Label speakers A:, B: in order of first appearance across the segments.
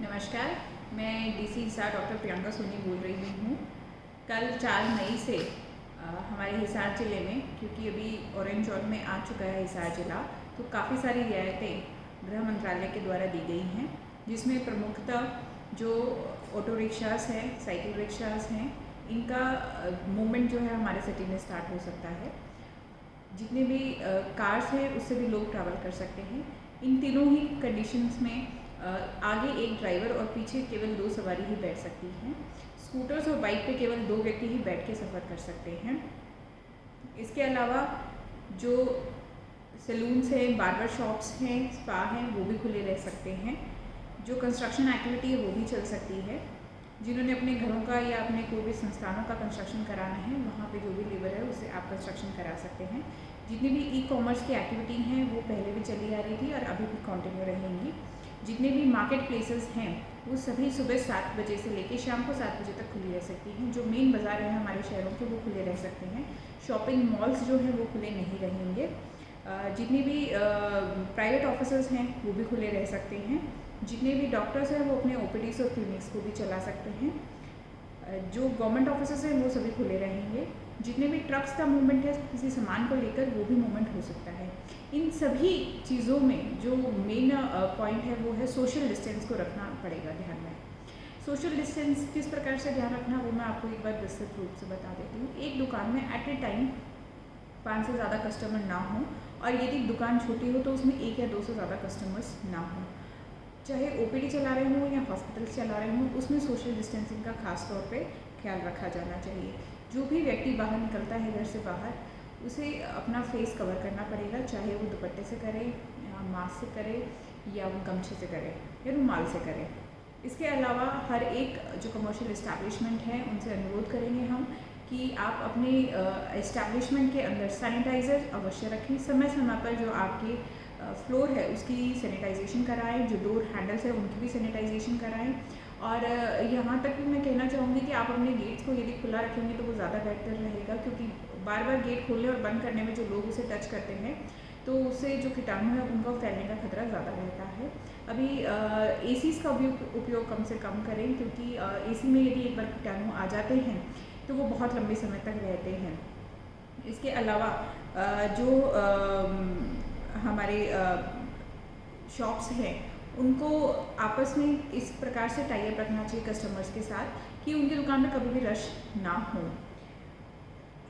A: नमस्कार, मैं DC Hisar doctor Priyanka Soni बोल रही हूँ। कल 4 मई से हमारे हिसार ज़िले में, क्योंकि अभी ऑरेंज जोन में आ चुका है हिसार ज़िला, तो काफ़ी सारी रियायतें गृह मंत्रालय के द्वारा दी गई हैं, जिसमें प्रमुखतः जो ऑटो रिक्शास हैं, साइकिल रिक्शास हैं, इनका मूवमेंट जो है हमारे सिटी में स्टार्ट हो सकता है। जितने भी कार्स हैं उससे भी लोग ट्रैवल कर सकते हैं। इन तीनों ही कंडीशंस में आगे एक ड्राइवर और पीछे केवल 2 सवारी ही बैठ सकती हैं। स्कूटर्स और बाइक पे केवल 2 व्यक्ति ही बैठ के सफ़र कर सकते हैं। इसके अलावा जो सैलून्स हैं, बार्बर शॉप्स हैं, स्पा हैं, वो भी खुले रह सकते हैं। जो कंस्ट्रक्शन एक्टिविटी है वो भी चल सकती है। जिन्होंने अपने घरों का या अपने कोई भी संस्थानों का कंस्ट्रक्शन कराना है, वहाँ पे जो भी लेबर है उससे आप कंस्ट्रक्शन करा सकते हैं। जितनी भी ई कॉमर्स की एक्टिविटी हैं वो पहले भी चली आ रही थी और अभी भी कंटिन्यू रहेंगी। जितने भी मार्केट प्लेसेस हैं वो सभी सुबह 7 बजे से लेकर शाम को 7 बजे तक खुली रह सकती हैं। जो मेन बाज़ार हैं हमारे शहरों के वो खुले रह सकते हैं। शॉपिंग मॉल्स जो हैं वो खुले नहीं रहेंगे। जितनी भी प्राइवेट ऑफिसेज हैं वो भी खुले रह सकते हैं। जितने भी डॉक्टर्स हैं वो अपने ओपीडीज और क्लिनिक्स को भी चला सकते हैं। जो गवर्नमेंट ऑफिसेज हैं वो सभी खुले रहेंगे। जितने भी ट्रक्स का मूवमेंट है किसी सामान को लेकर वो भी मूवमेंट हो सकता है। इन सभी चीज़ों में जो मेन पॉइंट है वो है सोशल डिस्टेंस को रखना पड़ेगा ध्यान में। सोशल डिस्टेंस किस प्रकार से ध्यान रखना वो मैं आपको एक बार विस्तृत रूप से बता देती हूँ। एक दुकान में एट ए टाइम 5 से ज़्यादा कस्टमर ना हो, और यदि दुकान छोटी हो तो उसमें 1 या 2 से ज़्यादा कस्टमर्स ना हो। चाहे ओपीडी चला रहे हों या हॉस्पिटल्स चला रहे हों, उसमें सोशल डिस्टेंसिंग का खास तौर पे ख्याल रखा जाना चाहिए। जो भी व्यक्ति बाहर निकलता है घर से बाहर, उसे अपना फेस कवर करना पड़ेगा, चाहे वो दुपट्टे से करे या मास्क से करे या वो गमछे से करे या रुमाल से करे। इसके अलावा हर एक जो कमर्शियल इस्टेब्लिशमेंट है उनसे अनुरोध करेंगे हम कि आप अपने इस्टेब्लिशमेंट के अंदर सैनिटाइज़र अवश्य रखें। समय समय पर जो आपके फ्लोर है उसकी सैनिटाइजेशन कराएं, जो डोर हैंडल्स है उनकी भी सैनिटाइजेशन कराएं। और यहाँ तक भी मैं कहना चाहूँगी कि आप अपने गेट्स को यदि खुला रखेंगे तो वो ज़्यादा बेहतर रहेगा, क्योंकि बार बार गेट खोलने और बंद करने में जो लोग उसे टच करते हैं तो उससे जो कीटाणु है उनका फैलने का खतरा ज़्यादा रहता है। अभी एसीज़ का उपयोग कम से कम करें, क्योंकि एसी में यदि एक बार कीटाणु आ जाते हैं तो वो बहुत लंबे समय तक रहते हैं। इसके अलावा जो हमारे शॉप्स हैं उनको आपस में इस प्रकार से टाई अप रखना चाहिए कस्टमर्स के साथ कि उनकी दुकान में कभी भी रश ना हो।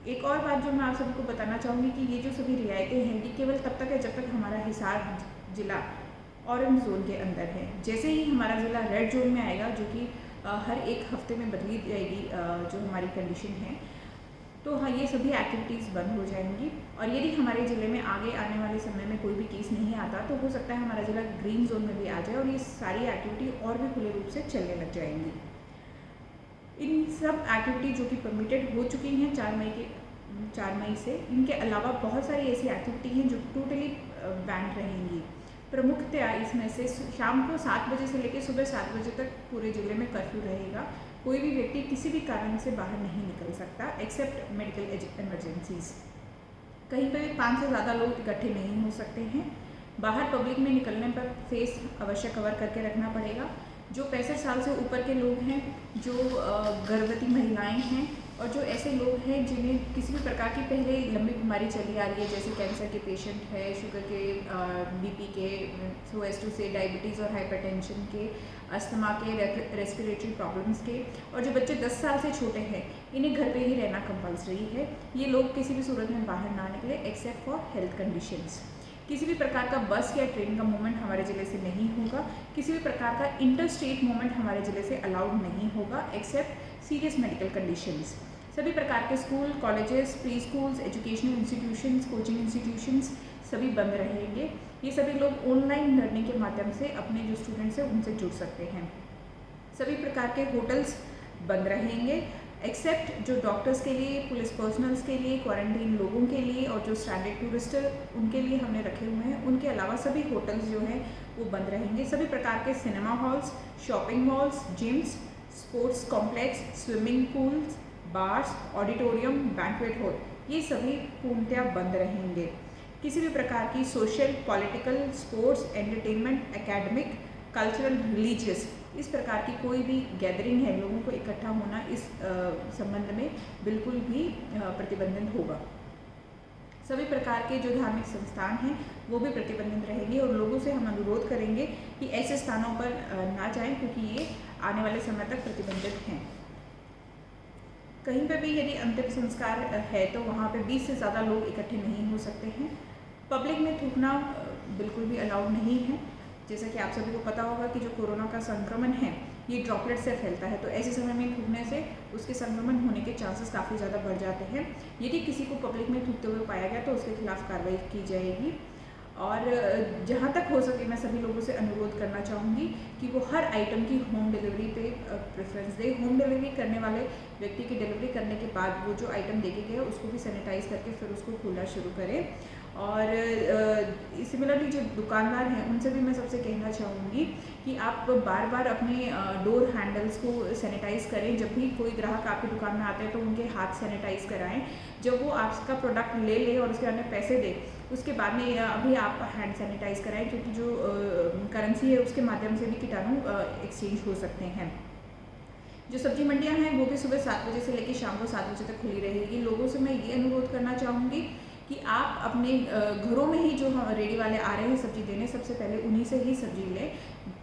A: एक और बात जो मैं आप सभी को बताना चाहूँगी कि ये जो सभी रियायतें हैं ये केवल तब तक है जब तक हमारा हिसार ज़िला ऑरेंज जोन के अंदर है। जैसे ही हमारा ज़िला रेड जोन में आएगा, जो कि हर एक हफ्ते में बदली जाएगी जो हमारी कंडीशन है, तो हाँ ये सभी एक्टिविटीज़ बंद हो जाएंगी। और यदि हमारे ज़िले में आगे आने वाले समय में कोई भी केस नहीं आता तो हो सकता है हमारा ज़िला ग्रीन जोन में भी आ जाए और ये सारी एक्टिविटी और भी खुले रूप से चलने लग जाएंगी। इन सब एक्टिविटी जो कि परमिटेड हो चुकी हैं 4 मई से, इनके अलावा बहुत सारी ऐसी एक्टिविटी हैं जो टोटली बैंड रहेंगी। प्रमुखतया इसमें से शाम को 7 बजे से लेकर सुबह 7 बजे तक पूरे ज़िले में कर्फ्यू रहेगा। कोई भी व्यक्ति किसी भी कारण से बाहर नहीं निकल सकता एक्सेप्ट मेडिकल इमरजेंसीज। कहीं पर भी 5 से ज़्यादा लोग इकट्ठे नहीं हो सकते हैं। बाहर पब्लिक में निकलने पर फेस अवश्य कवर करके रखना पड़ेगा। जो 65 साल से ऊपर के लोग हैं, जो गर्भवती महिलाएं हैं और जो ऐसे लोग हैं जिन्हें किसी भी प्रकार की पहले लंबी बीमारी चली आ रही है, जैसे कैंसर के पेशेंट है, शुगर के, बीपी के, सो एस टू से डायबिटीज़ और हाइपरटेंशन के, अस्थमा के, रेस्पिरेटरी प्रॉब्लम्स के, और जो बच्चे 10 साल से छोटे हैं इन्हें घर पे ही रहना कंपलसरी है। ये लोग किसी भी सूरत में बाहर ना निकले एक्सेप्ट फॉर हेल्थ कंडीशंस। किसी भी प्रकार का बस या ट्रेन का मूवमेंट हमारे ज़िले से नहीं होगा। किसी भी प्रकार का इंटर स्टेट मूवमेंट हमारे ज़िले से अलाउड नहीं होगा एक्सेप्ट सीरियस मेडिकल कंडीशंस। सभी प्रकार के school, colleges, pre schools, educational institutions, coaching institutions सभी बंद रहेंगे। ये सभी लोग ऑनलाइन लर्निंग के माध्यम से अपने जो स्टूडेंट्स हैं उनसे जुड़ सकते हैं। सभी प्रकार के होटल्स बंद रहेंगे एक्सेप्ट जो डॉक्टर्स के लिए, पुलिस पर्सनल्स के लिए, क्वारंटीन लोगों के लिए और जो स्टैंडर्ड टूरिस्ट उनके लिए हमने रखे हुए हैं। उनके अलावा सभी होटल्स जो हैं वो बंद रहेंगे। सभी प्रकार के cinema halls, shopping malls, gyms, sports complex, swimming pools, bars, auditorium, banquet hall, ये सभी पूर्णतया बंद रहेंगे। किसी भी प्रकार की social, political, sports, entertainment, academic cultural, religious, इस प्रकार की कोई भी गैदरिंग है, लोगों को इकट्ठा होना, इस संबंध में बिल्कुल भी प्रतिबंधित होगा। सभी प्रकार के जो धार्मिक संस्थान हैं वो भी प्रतिबंधित रहेंगे और लोगों से हम अनुरोध करेंगे कि ऐसे स्थानों पर ना जाएं, क्योंकि ये आने वाले समय तक प्रतिबंधित हैं। कहीं पर भी यदि अंतिम संस्कार है तो वहाँ पे 20 से ज़्यादा लोग इकट्ठे नहीं हो सकते हैं। पब्लिक में थूकना बिल्कुल भी अलाउड नहीं है। जैसा कि आप सभी को पता होगा कि जो कोरोना का संक्रमण है ये ड्रॉपलेट से फैलता है, तो ऐसे समय में थूकने से उसके संक्रमण होने के चांसेस काफ़ी ज़्यादा बढ़ जाते हैं। यदि किसी को पब्लिक में थूकते हुए पाया गया तो उसके खिलाफ कार्रवाई की जाएगी। और जहाँ तक हो सके मैं सभी लोगों से अनुरोध करना चाहूँगी कि वो हर आइटम की होम डिलीवरी पे प्रेफरेंस दे। होम डिलीवरी करने वाले व्यक्ति की डिलीवरी करने के बाद वो जो आइटम देके गए उसको भी सैनिटाइज करके फिर उसको खोलना शुरू करें। और सिमिलरली जो दुकानदार हैं उनसे भी मैं सबसे कहना चाहूँगी कि आप बार बार अपने डोर हैंडल्स को सैनिटाइज करें। जब भी कोई ग्राहक आपकी दुकान में आते हैं तो उनके हाथ सैनिटाइज कराएं। जब वो आपका प्रोडक्ट ले और उसके अन्य पैसे दे उसके बाद में अभी आप हैंड सैनिटाइज कराएं, क्योंकि जो करेंसी है उसके माध्यम से भी कीटाणु एक्सचेंज हो सकते हैं। जो सब्जी मंडियां हैं वो भी सुबह 7 बजे से लेकर शाम को 7 बजे तक खुली रहेगी। लोगों से मैं ये अनुरोध करना चाहूँगी कि आप अपने घरों में ही जो रेडी वाले आ रहे हैं सब्जी देने, सबसे पहले उन्हीं से ही सब्जी लें,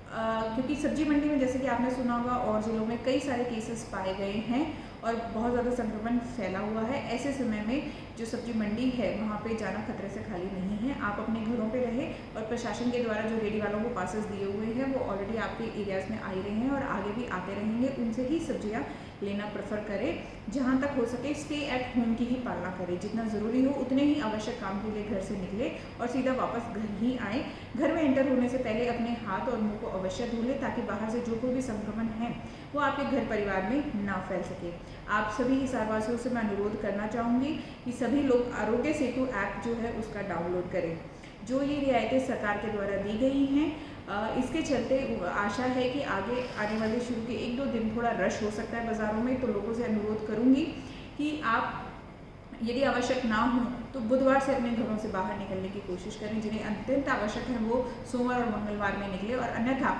A: क्योंकि सब्जी मंडी में जैसे कि आपने सुना होगा और जिलों में कई सारे केसेस पाए गए हैं और बहुत ज़्यादा संक्रमण फैला हुआ है। ऐसे समय में जो सब्जी मंडी है वहाँ पे जाना खतरे से खाली नहीं है। आप अपने घरों पे रहें और प्रशासन के द्वारा जो रेडी वालों को पासेस दिए हुए हैं वो ऑलरेडी आपके एरियाज़ में आ ही रहे हैं और आगे भी आते रहेंगे। उनसे ही सब्जियाँ लेना प्रेफर करें। जहाँ तक हो सके स्टे एट होम की ही पालना करें। जितना ज़रूरी हो उतने ही आवश्यक काम के लिए घर से निकले और सीधा वापस घर ही आए। घर में एंटर होने से पहले अपने हाथ और मुंह को अवश्य धो लें, ताकि बाहर से जो कोई भी संक्रमण है वो आपके घर परिवार में ना फैल सके। आप सभी हिसारवासियों से मैं अनुरोध करना चाहूँगी कि सभी लोग आरोग्य सेतु ऐप जो है उसका डाउनलोड करें। जो ये रियायतें सरकार के द्वारा दी गई हैं इसके चलते आशा है कि आगे आने वाले शुरू के 1-2 दिन थोड़ा रश हो सकता है बाज़ारों में। तो लोगों से अनुरोध करूँगी कि आप यदि आवश्यक ना हो तो बुधवार से अपने घरों से बाहर निकलने की कोशिश करें। जिन्हें अत्यंत आवश्यक है वो सोमवार और मंगलवार में निकले। और अन्यथा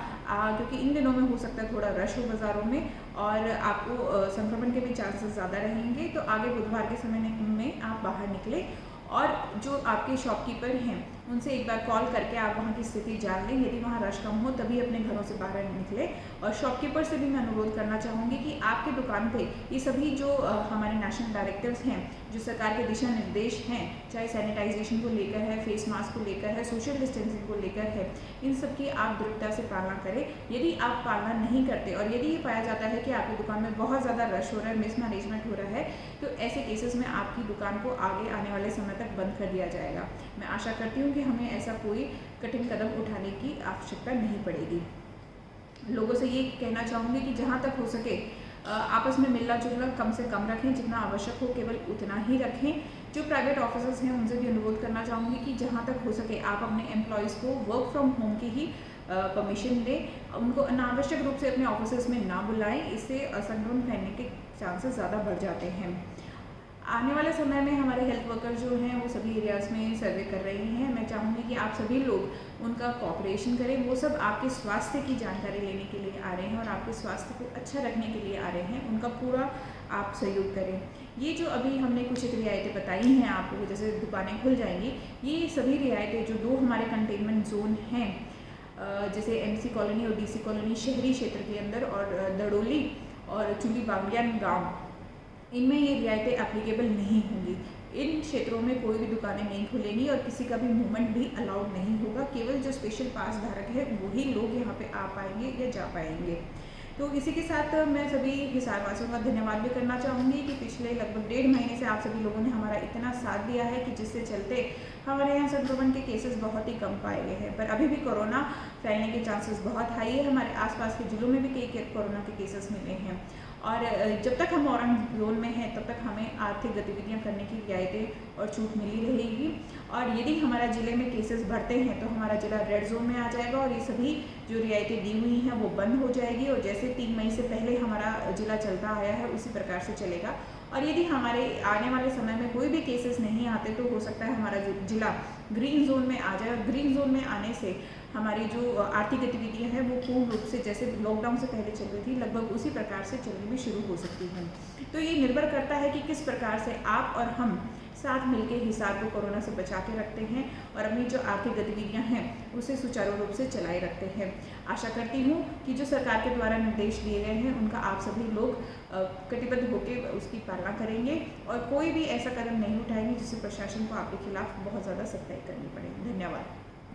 A: क्योंकि इन दिनों में हो सकता है थोड़ा रश हो बाज़ारों में और आपको संक्रमण के भी चांसेस ज़्यादा रहेंगे, तो आगे बुधवार के समय में आप बाहर निकलें। और जो आपके शॉपकीपर हैं उनसे एक बार कॉल करके आप वहाँ की स्थिति जान लें। यदि वहाँ रश कम हो तभी अपने घरों से बाहर निकले। और शॉपकीपर से भी मैं अनुरोध करना चाहूँगी कि आपकी दुकान पे ये सभी जो हमारे नेशनल डायरेक्टिव्स हैं, जो सरकार के दिशा निर्देश हैं, चाहे सैनिटाइजेशन को लेकर है, फेस मास्क को लेकर है, सोशल डिस्टेंसिंग को लेकर है, इन सब की आप दृढ़ता से पालना करें। यदि आप पालना नहीं करते और यदि ये पाया जाता है कि आपकी दुकान में बहुत ज़्यादा रश हो रहा है, मिसमैनेजमेंट हो रहा है, तो ऐसे केसेस में आपकी दुकान को आगे आने वाले समय तक बंद कर दिया जाएगा। मैं आशा करती हूँ कि हमें ऐसा कोई कठिन कदम उठाने की आवश्यकता नहीं पड़ेगी। लोगों से ये कहना चाहूँगी कि जहाँ तक हो सके आपस में मिलना जुलना कम से कम रखें। जितना आवश्यक हो केवल उतना ही रखें। जो प्राइवेट ऑफिसर्स हैं उनसे भी अनुरोध करना चाहूँगी कि जहाँ तक हो सके आप अपने एम्प्लॉयज़ को वर्क फ्रॉम होम की ही परमिशन दें। उनको अनावश्यक रूप से अपने ऑफिस में ना बुलाएं, इससे संक्रमण फैलने के चांसेस ज़्यादा बढ़ जाते हैं। आने वाले समय में हमारे हेल्थ वर्कर जो हैं वो सभी एरियाज़ में सर्वे कर रहे हैं। मैं चाहूँगी कि आप सभी लोग उनका कोऑपरेशन करें। वो सब आपके स्वास्थ्य की जानकारी लेने के लिए आ रहे हैं और आपके स्वास्थ्य को अच्छा रखने के लिए आ रहे हैं। उनका पूरा आप सहयोग करें। ये जो अभी हमने कुछ एक रियायतें बताई हैं आपको, जैसे दुकानें खुल जाएंगी, ये सभी रियायतें जो 2 हमारे कंटेनमेंट जोन हैं, जैसे MC कॉलोनी और DC कॉलोनी शहरी क्षेत्र के अंदर और दड़ोली और चुली बावलियान गाँव, इनमें ये रियायतें एप्लीकेबल नहीं होंगी। इन क्षेत्रों में कोई भी दुकानें नहीं खुलेंगी और किसी का भी मूवमेंट भी अलाउड नहीं होगा। केवल जो स्पेशल पास धारक है वही लोग यहाँ पे आ पाएंगे या जा पाएंगे। तो इसी के साथ मैं सभी हिसारवासियों का धन्यवाद भी करना चाहूँगी कि पिछले लगभग 1.5 महीने से आप सभी लोगों ने हमारा इतना साथ दिया है कि जिससे चलते हमारे यहाँ संक्रमण के केसेस बहुत ही कम पाए गए हैं। पर अभी भी कोरोना फैलने के चांसेस बहुत हाई है। हमारे आसपास के जिलों में भी कई कोरोना के केसेस मिले हैं और जब तक हम ऑरेंज जोन में हैं तब तक हमें आर्थिक गतिविधियां करने की रियायतें और छूट मिली रहेगी। और यदि हमारा ज़िले में केसेस बढ़ते हैं तो हमारा ज़िला रेड जोन में आ जाएगा और ये सभी जो रियायतें दी हुई हैं वो बंद हो जाएगी। और जैसे 3 मई से पहले हमारा ज़िला चलता आया है उसी प्रकार से चलेगा। और यदि हमारे आने वाले समय में कोई भी केसेस नहीं आते तो हो सकता है हमारा ज़िला ग्रीन जोन में आ जाए। ग्रीन जोन में आने से हमारी जो आर्थिक गतिविधियाँ हैं वो पूर्ण रूप से जैसे लॉकडाउन से पहले चल रही थी लगभग उसी प्रकार से चलनी भी शुरू हो सकती हैं। तो ये निर्भर करता है कि किस प्रकार से आप और हम साथ मिलकर हिसार को कोरोना से बचा के रखते हैं और अपनी जो आर्थिक गतिविधियां हैं उसे सुचारू रूप से चलाए रखते हैं। आशा करती हूँ कि जो सरकार के द्वारा निर्देश दिए गए हैं उनका आप सभी लोग कटिबद्ध होकर उसकी पालना करेंगे और कोई भी ऐसा कदम नहीं उठाएंगे जिससे प्रशासन को आपके खिलाफ बहुत ज़्यादा सख्ताई करनी पड़े। धन्यवाद।